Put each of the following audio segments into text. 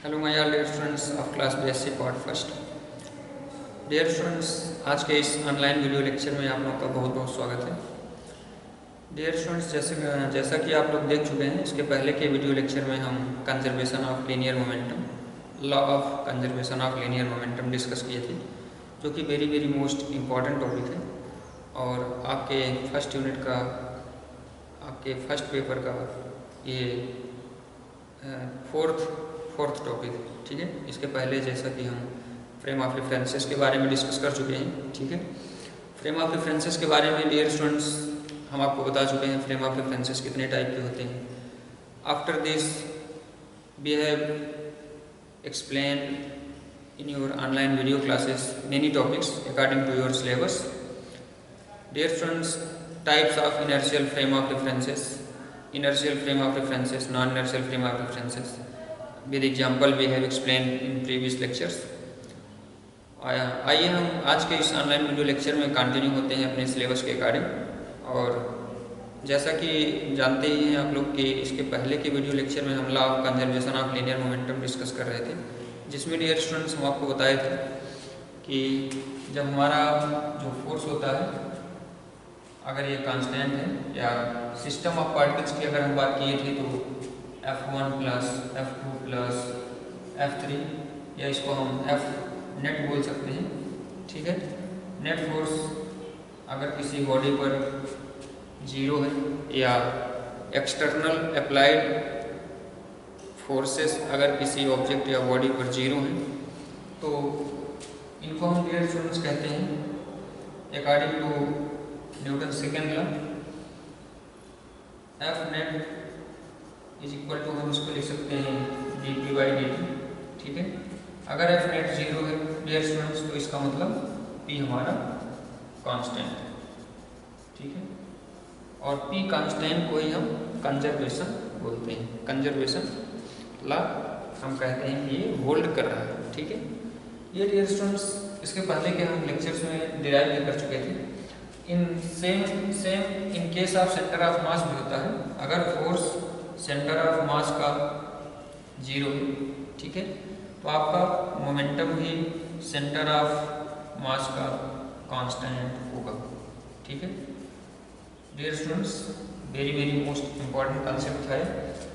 Hello my all dear students of class BSc part first. Dear students, आज के इस online video lecture में आप लोगों का बहुत बहुत स्वागत है। डियर स्टूडेंट्स, जैसा कि आप लोग देख चुके हैं, इसके पहले के वीडियो लेक्चर में हम conservation of linear momentum, law of conservation of linear momentum discuss किए थे, जो कि very very most important topic है और आपके फर्स्ट यूनिट का, आपके फर्स्ट पेपर का ये फोर्थ टॉपिक है। ठीक है, इसके पहले जैसा कि हम फ्रेम ऑफ रेफरेंसेस के बारे में डिस्कस कर चुके हैं। ठीक है, फ्रेम ऑफ रेफरेंसेस के बारे में डियर स्टूडेंट्स हम आपको बता चुके हैं फ्रेम ऑफ रेफरेंसेस कितने टाइप के होते हैं। After this we have explain in your online video classes many topics according to your syllabus. Dear students, types of inertial frame of references, inertial frame of references, non-inertial frame of references with example we have explained in previous lectures। आइए हम आज के इस online video lecture में continue होते हैं अपने syllabus के अकॉर्डिंग। और जैसा कि जानते ही हैं आप लोग कि इसके पहले के वीडियो लेक्चर में हम law of conservation of linear momentum discuss कर रहे थे, जिसमें डियर स्टूडेंट्स हम आपको बताए थे कि जब हमारा जो फोर्स होता है, अगर ये कांस्टेंट है, या सिस्टम ऑफ पार्टिकल्स की अगर हम बात किए थे तो F1 plus F2 plus F3, या इसको हम F नेट बोल सकते हैं। ठीक है, नेट फोर्स अगर किसी बॉडी पर जीरो है, या एक्सटर्नल अप्लाइड फोर्सेस अगर किसी ऑब्जेक्ट या बॉडी पर जीरो है, तो इनको हम डियर स्टूडेंट्स कहते हैं according to Newton second law, F net is equal to, हम इसको लिख सकते हैं dp/dt। ठीक है, अगर एफ नेट जीरो है डियर स्टूडेंट्स, तो इसका मतलब p हमारा कांस्टेंट है। ठीक है, और p कांस्टेंट को ही हम कंजर्वेशन बोलते हैं। कंजर्वेशन लॉ हम कहते हैं कि ये होल्ड कर रहा है। ठीक है, ये डियर स्टूडेंट्स इसके पहले के हम लेक्चर्स में डिराइव भी कर चुके थे। In same in case of centre of mass भी होता है। अगर फोर्स सेंटर ऑफ मास का जीरो है, ठीक है, तो आपका मोमेंटम भी सेंटर ऑफ मास का कांस्टेंट होगा। ठीक है dear students, very very most important concept है।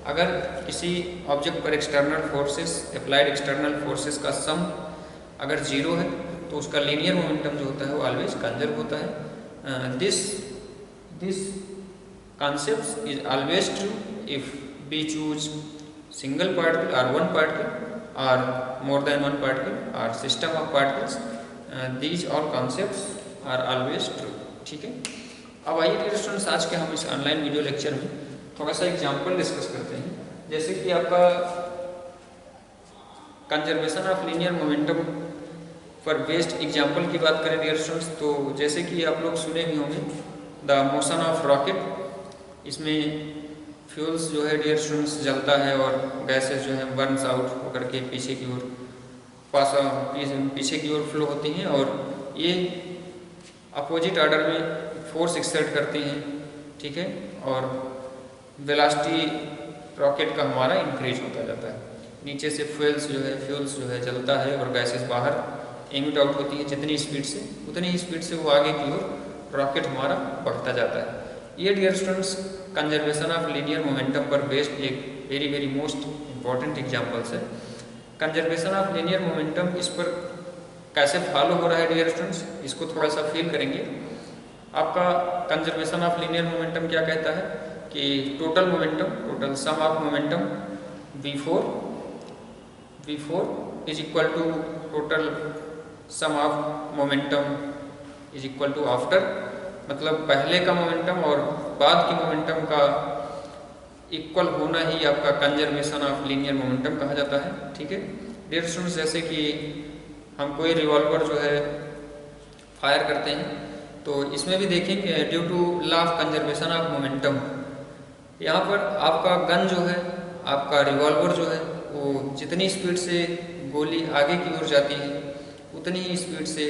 अगर किसी ऑब्जेक्ट पर external forces, applied external forces का सम अगर जीरो है, तो उसका लीनियर मोमेंटम जो होता है वो ऑलवेज कंजर्व होता है। This concept is always true if we choose single particle or one particle or more than one particle or system of particles। These all concepts are always true। ठीक है, अब आइए डियर स्टूडेंट्स, आज के हम इस ऑनलाइन वीडियो लेक्चर में थोड़ा सा एग्जांपल डिस्कस करते हैं। जैसे कि आपका कंजर्वेशन ऑफ लीनियर मोमेंटम पर बेस्ड एग्जाम्पल की बात करें डियर स्टूडेंट्स, तो जैसे कि आप लोग सुने भी होंगे द मोशन ऑफ रॉकेट। इसमें फ्यूल्स जो है डियर स्टूडेंट्स जलता है और गैसेस जो है बर्न्स आउट होकर के पीछे की ओर पीछे की ओर फ्लो होती हैं, और ये अपोजिट ऑर्डर में फोर्स एक्सर्ट करते हैं। ठीक है, और वेलोसिटी रॉकेट का हमारा इंक्रीज होता जाता है। नीचे से फ्यूल्स जो है जलता है और गैसेस बाहर एमिट आउट होती है। जितनी स्पीड से उतनी ही स्पीड से वो आगे की ओर रॉकेट हमारा बढ़ता जाता है। ये dear students conservation of linear momentum पर बेस्ड एक very very most important examples है। कंजर्वेशन ऑफ लीनियर मोमेंटम इस पर कैसे फॉलो हो रहा है डियर स्टूडेंट्स, इसको थोड़ा सा फील करेंगे। आपका कंजर्वेशन ऑफ लीनियर मोमेंटम क्या कहता है कि total sum of momentum v4 is equal to total sum of momentum is equal to after, मतलब पहले का मोमेंटम और बाद की मोमेंटम का इक्वल होना ही आपका कंजर्वेशन ऑफ लीनियर मोमेंटम कहा जाता है। ठीक है डियर स्टूडेंट्स, जैसे कि हम कोई रिवॉल्वर जो है फायर करते हैं, तो इसमें भी देखेंगे due to law of conservation of momentum, यहाँ पर आपका गन जो है, आपका रिवॉल्वर जो है, वो जितनी स्पीड से गोली आगे की ओर जाती है, उतनी ही स्पीड से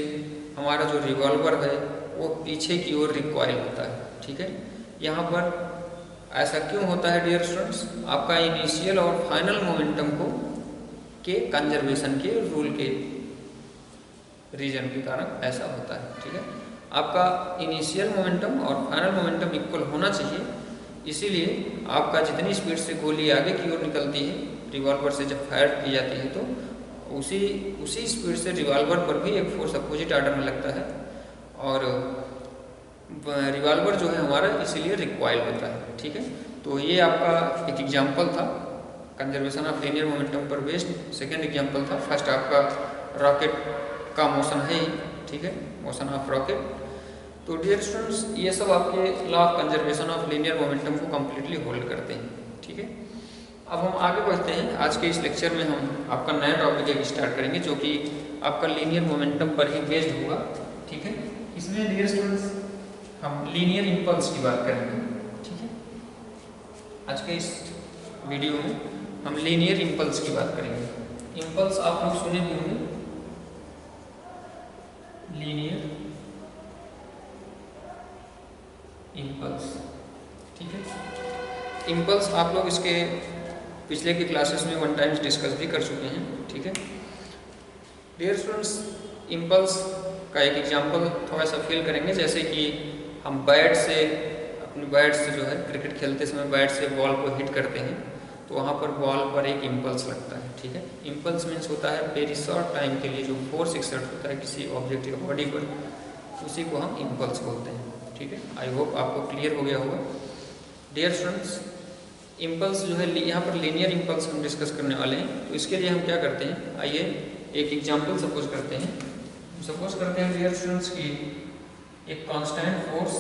हमारा जो रिवॉल्वर है वो पीछे की ओर रिकॉइल होता है। ठीक है, यहाँ पर ऐसा क्यों होता है डियर स्टूडेंट्स? आपका इनिशियल और फाइनल मोमेंटम को के कंजर्वेशन के रूल के रीजन के कारण ऐसा होता है। ठीक है, आपका इनिशियल मोमेंटम और फाइनल मोमेंटम इक्वल होना चाहिए, इसीलिए आपका जितनी स्पीड से गोली आगे की ओर निकलती है रिवॉल्वर से जब फायर की जाती है, तो उसी स्पीड से रिवॉल्वर पर भी एक फोर्स अपोजिट आर्डर में लगता है, और रिवॉल्वर जो है हमारा इसीलिए रिक्वाइल होता है। ठीक है, तो ये आपका एक एग्जाम्पल था कंजर्वेशन ऑफ लीनियर मोमेंटम पर बेस्ड। सेकेंड एग्जाम्पल था, फर्स्ट आपका रॉकेट का मोशन है ही। ठीक है, मोशन ऑफ रॉकेट। तो डियर स्टूडेंट्स, ये सब आपके law of conservation of linear momentum को कम्प्लीटली होल्ड करते हैं। ठीक है, अब हम आगे बढ़ते हैं। आज के इस लेक्चर में हम आपका नया टॉपिक एक स्टार्ट करेंगे जो कि आपका लीनियर मोमेंटम पर ही बेस्ड होगा। ठीक है, इसमें डियर स्टूडेंट्स हम लीनियर इंपल्स की बात करेंगे। ठीक है, आज के इस वीडियो में हम लीनियर इंपल्स की बात करेंगे। इंपल्स आप लोग सुने भी होंगे, लीनियर इंपल्स। ठीक है, इंपल्स आप लोग इसके पिछले की क्लासेस में वन टाइम्स डिस्कस भी कर चुके हैं। ठीक है डियर स्टूडेंट्स, इंपल्स का एक एग्जांपल थोड़ा सा फील करेंगे। जैसे कि हम बैट से, अपनी बैट से जो है क्रिकेट खेलते समय बैट से बॉल को हिट करते हैं, तो वहाँ पर बॉल पर एक इम्पल्स लगता है। ठीक है, इम्पल्स मीन्स होता है वेरी शॉर्ट टाइम के लिए जो फोर्स एक्सर्ट होता है किसी ऑब्जेक्ट या बॉडी पर, उसी को हम इम्पल्स बोलते हैं। ठीक है, आई होप आपको क्लियर हो गया होगा। डियर स्टूडेंट्स, इम्पल्स जो है यहाँ पर लीनियर इम्पल्स हम डिस्कस करने वाले हैं। तो इसके लिए हम क्या करते हैं, आइए एक एग्जांपल सपोज करते हैं। सपोज करते हैं डियर स्टूडेंट्स की एक constant force,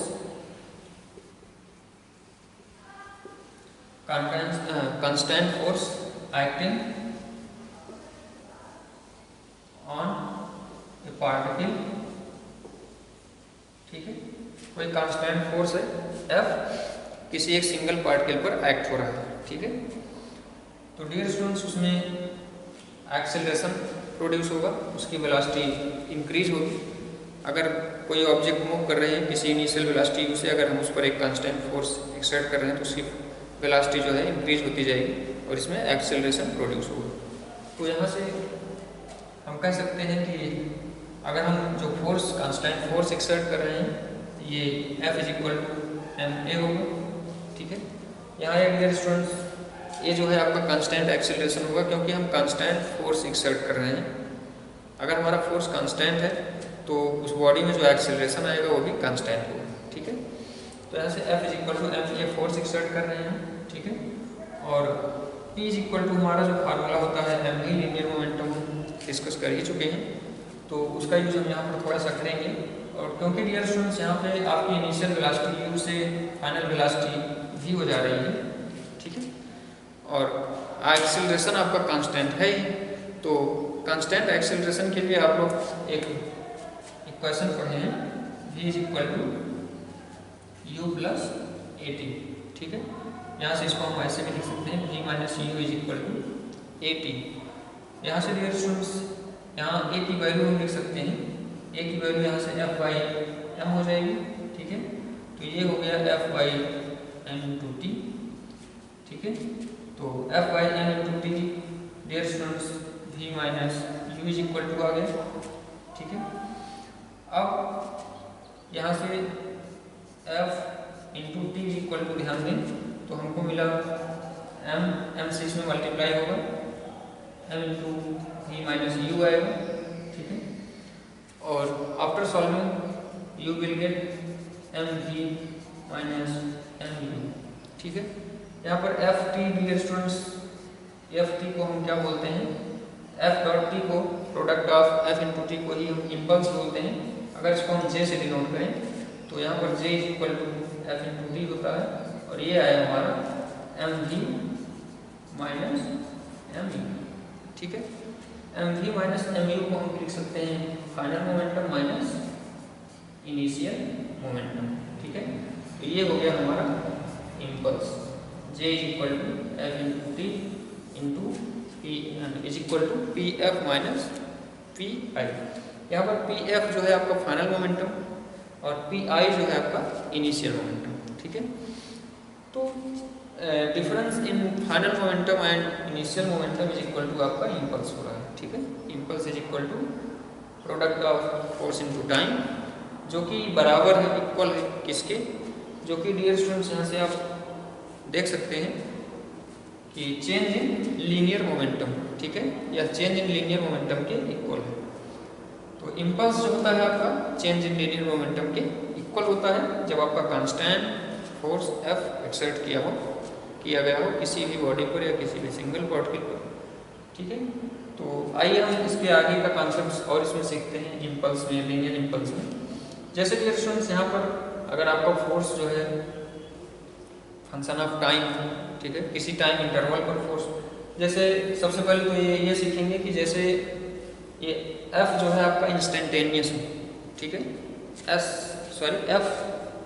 constant force acting on A particle. ठीक है, कोई कांस्टेंट फोर्स है F किसी एक सिंगल पार्टिकल पर एक्ट हो रहा है। ठीक है, तो डियर स्टूडेंट्स उसमें एक्सेलरेशन प्रोड्यूस होगा, उसकी वेलोसिटी इंक्रीज होगी। अगर कोई ऑब्जेक्ट मूव कर रहे हैं किसी इनिशियल वेलोसिटी से, अगर हम उस पर एक कांस्टेंट फोर्स एक्सर्ट कर रहे हैं तो उसकी वेलोसिटी जो है इंक्रीज होती जाएगी और इसमें एक्सेलरेशन प्रोड्यूस होगा। तो यहाँ से हम कह सकते हैं कि अगर हम जो फोर्स कांस्टेंट फोर्स एक्सर्ट कर रहे हैं ये F is equal to ma होगा। ठीक है, यहाँ एक डियर स्टूडेंट्स ये जो है आपका कांस्टेंट एक्सेलरेशन होगा, क्योंकि हम कांस्टेंट फोर्स एक्सर्ट कर रहे हैं। अगर हमारा फोर्स कांस्टेंट है तो उस बॉडी में जो एक्सेलरेशन आएगा वो भी कांस्टेंट होगा। ठीक है, तो यहाँ से F is equal to m ये फोर्स एक्सर्ट कर रहे हैं। ठीक है, और P इज इक्वल टू हमारा जो फार्मूला होता है m ही लीनियर मोमेंटम डिस्कस कर ही चुके हैं, तो उसका यूज हम यहाँ पर थोड़ा सा करेंगे। और क्योंकि डियर स्टूडेंट्स यहाँ पे आपकी इनिशियल वेलोसिटी u से फाइनल वेलोसिटी v हो जा रही है। ठीक है, और एक्सेलरेशन आपका कांस्टेंट है ही, तो कांस्टेंट एक्सेलरेशन के लिए आप लोग एक इक्वेशन पढ़े हैं v is equal to u plus at। ठीक है, यहाँ से इसको हम ऐसे भी लिख सकते हैं v minus u is equal to at। यहाँ से डियर स्टूडेंट्स यहाँ a की वैल्यू हम लिख सकते हैं, a की वैल्यू यहाँ से F बाई m हो जाएगी। ठीक है, तो ये हो गया F by m into T. ठीक है, तो F by m into T dear students v minus u is equal to आ गया। ठीक है, अब यहाँ से F into T is equal to ध्यान दें तो हमको मिला m से इसमें मल्टीप्लाई होगा, m into v minus u आएगा। ठीक है, और after solving you will get mv minus mu। ठीक है, यहाँ पर ft डियर स्टूडेंट्स, ft को हम क्या बोलते हैं, f डॉट t को product of f into T को ही हम इम्पल्स बोलते हैं। अगर इसको हम j से डिनोट करें तो यहाँ पर j is equal to f into T होता है, और ये आया हमारा mv माइनस mu। ठीक है, mv माइनस mu को हम लिख सकते हैं final momentum minus initial momentum. ठीक है, तो ये हो गया हमारा impulse, j is equal to f into T into p is equal to P F minus P I. यहाँ पर पी एफ जो है आपका फाइनल मोमेंटम और पी आई जो है आपका इनिशियल मोमेंटम। ठीक है, तो difference in final momentum and initial momentum is equal to आपका इम्पल्स हो रहा है, ठीक है। Impulse is equal to product of force into time, जो कि बराबर है, इक्वल है किसके, जो कि डियर स्टूडेंट्स यहाँ से आप देख सकते हैं कि चेंज इन लीनियर मोमेंटम, ठीक है, या चेंज इन लीनियर मोमेंटम के इक्वल है। तो इम्पल्स जो होता है आपका चेंज इन लीनियर मोमेंटम के इक्वल होता है जब आपका कांस्टेंट फोर्स F एक्सर्ट किया गया हो किसी भी बॉडी पर या किसी भी सिंगल पार्टिकल पर, ठीक है। तो आइए हम इसके आगे का कॉन्सेप्ट और इसमें सीखते हैं इम्पल्स में, लीनियर इम्पल्स में। जैसे कि स्टूडेंट्स यहाँ पर अगर आपका फोर्स जो है फंक्शन ऑफ टाइम, ठीक है, किसी टाइम इंटरवल पर फोर्स, जैसे सबसे पहले तो ये सीखेंगे कि जैसे ये F जो है आपका इंस्टेंटेनियस है, ठीक है, F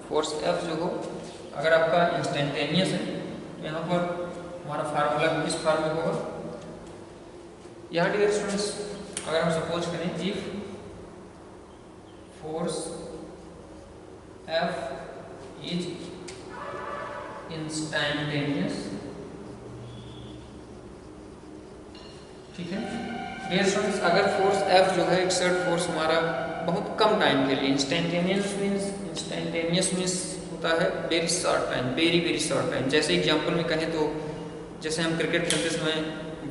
फोर्स F जो हो अगर आपका इंस्टेंटेनियस है तो यहाँ पर हमारा फार्मूला किस फॉर्म में होगा। यहाँ डियर स्टूडेंट्स अगर हम सपोज करें if force F is instantaneous, ठीक है डियर स्टूडेंट्स, अगर फोर्स F जो है एक्सर्ट फोर्स हमारा बहुत कम टाइम के लिए, इंस्टेंटेनियस मीन्स होता है very short time, very short time. जैसे एग्जांपल में कहें तो जैसे हम क्रिकेट खेलते समय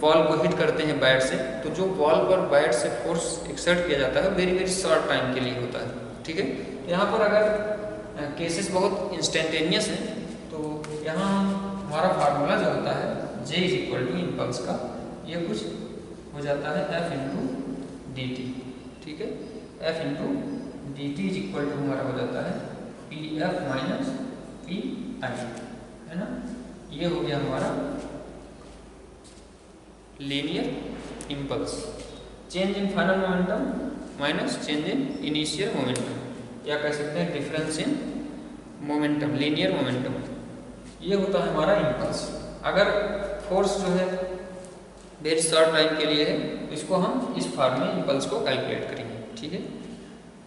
बॉल को हिट करते हैं बैट से, तो जो बॉल पर बैट से फोर्स एक्सर्ट किया जाता है वेरी शॉर्ट टाइम के लिए होता है, ठीक है। यहाँ पर अगर केसेस बहुत इंस्टेंटेनियस हैं तो यहाँ हमारा फार्मूला जो होता है J is equal to impulse का ये कुछ हो जाता है F इंटू डी टी, ठीक है, F into D T is equal to हमारा हो जाता है P F minus P I, है ना। ये हो गया हमारा linear impulse, change in final momentum minus change in initial momentum, या कह सकते हैं difference in momentum, linear momentum, ये होता है हमारा इम्पल्स। अगर फोर्स जो है वेरी शॉर्ट टाइम के लिए है तो इसको हम इस फॉर्म में इम्पल्स को कैलकुलेट करेंगे, ठीक है।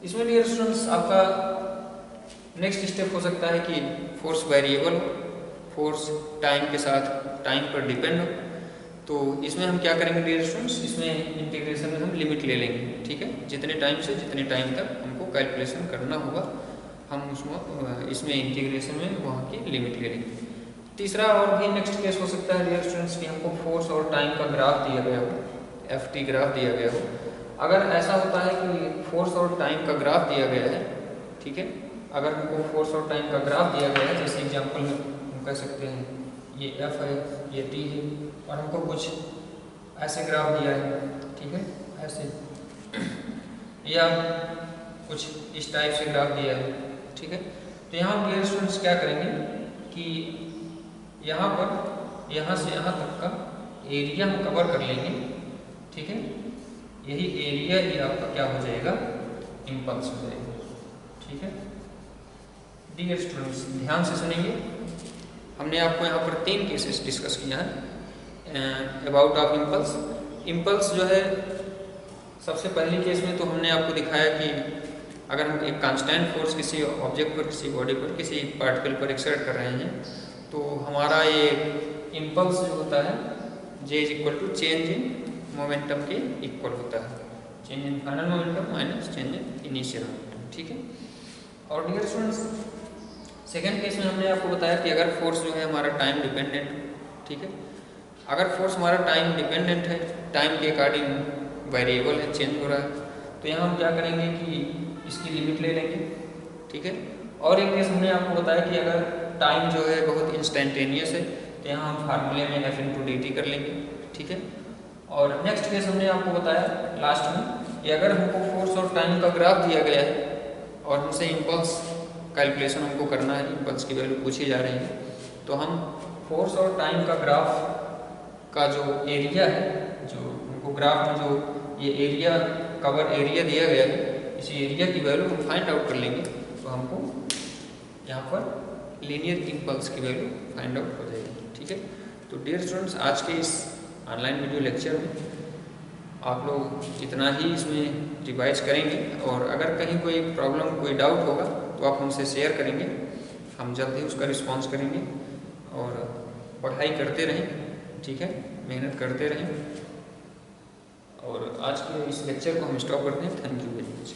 इसमें डियर स्टूडेंट्स आपका नेक्स्ट स्टेप हो सकता है कि फोर्स वेरिएबल हो, फोर्स टाइम के साथ टाइम पर डिपेंड हो, तो इसमें हम क्या करेंगे डियर स्टूडेंट्स, इसमें इंटीग्रेशन में हम लिमिट ले लेंगे, ठीक है, जितने टाइम से जितने टाइम तक हमको कैलकुलेशन करना होगा हम उसमें इसमें इंटीग्रेशन में वहाँ की लिमिट ले लेंगे। तीसरा और भी नेक्स्ट केस हो सकता है डियर स्टूडेंट्स कि हमको फोर्स और टाइम का ग्राफ दिया गया हो, FT ग्राफ दिया गया हो। अगर ऐसा होता है कि फोर्स और टाइम का ग्राफ दिया गया है, ठीक है, अगर हमको फोर्स और टाइम का ग्राफ दिया गया है, जैसे एग्जांपल में हम कह सकते हैं ये F है, ये T है, और हमको कुछ ऐसे ग्राफ दिया है, ठीक है, ऐसे, या कुछ इस टाइप से ग्राफ दिया है, ठीक है। तो यहाँ हम डियर स्टूडेंट्स क्या करेंगे कि यहाँ पर यहाँ से यहाँ तक का एरिया हम कवर कर लेंगे, ठीक है, यही एरिया ही आपका क्या हो जाएगा, इम्पल्स हो जाएगा, ठीक है। डियर स्टूडेंट्स ध्यान से सुनेंगे, हमने आपको यहाँ पर 3 केसेस डिस्कस किया है अबाउट ऑफ इम्पल्स। इम्पल्स जो है सबसे पहले केस में तो हमने आपको दिखाया कि अगर हम एक कांस्टेंट फोर्स किसी ऑब्जेक्ट पर, किसी बॉडी पर, किसी पार्टिकल पर एक्सर्ट कर रहे हैं तो हमारा ये इम्पल्स जो होता है J is equal to change in momentum के इक्वल होता है, change in final momentum minus change in initial momentum, ठीक है। और डियर स्टूडेंट्स सेकेंड केस में हमने आपको बताया कि अगर फोर्स जो है हमारा टाइम डिपेंडेंट, ठीक है, अगर फोर्स हमारा टाइम डिपेंडेंट है, टाइम के अकॉर्डिंग वेरिएबल है, चेंज हो रहा है, तो यहाँ हम क्या करेंगे कि इसकी लिमिट ले लेंगे, ठीक है। और एक केस हमने आपको बताया कि अगर टाइम जो है बहुत इंस्टेंटेनियस है तो यहाँ हम फार्मूले में F इंटू डी टी कर लेंगे, ठीक है। और नेक्स्ट केस हमने आपको बताया लास्ट में कि अगर हमको फोर्स और टाइम का ग्राफ दिया गया है और हमसे इम्पल्स कैलकुलेशन हमको करना है, इम्पल्स की वैल्यू पूछी जा रही है, तो हम फोर्स और टाइम का ग्राफ का जो एरिया है, जो हमको ग्राफ में जो ये एरिया कवर एरिया दिया गया है, इस एरिया की वैल्यू हम फाइंड आउट कर लेंगे, तो हमको यहाँ पर लीनियर इम्पल्स की वैल्यू फाइंड आउट हो जाएगी, ठीक है। तो डियर स्टूडेंट्स आज के इस ऑनलाइन वीडियो लेक्चर में आप लोग इतना ही इसमें रिवाइज करेंगे, और अगर कहीं कोई प्रॉब्लम, कोई डाउट होगा तो आप हमसे शेयर करेंगे, हम जल्द ही उसका रिस्पॉन्स करेंगे। पढ़ाई करते रहें, ठीक है, मेहनत करते रहें। और आज के इस लेक्चर को हम स्टॉप करते हैं। Thank you very much.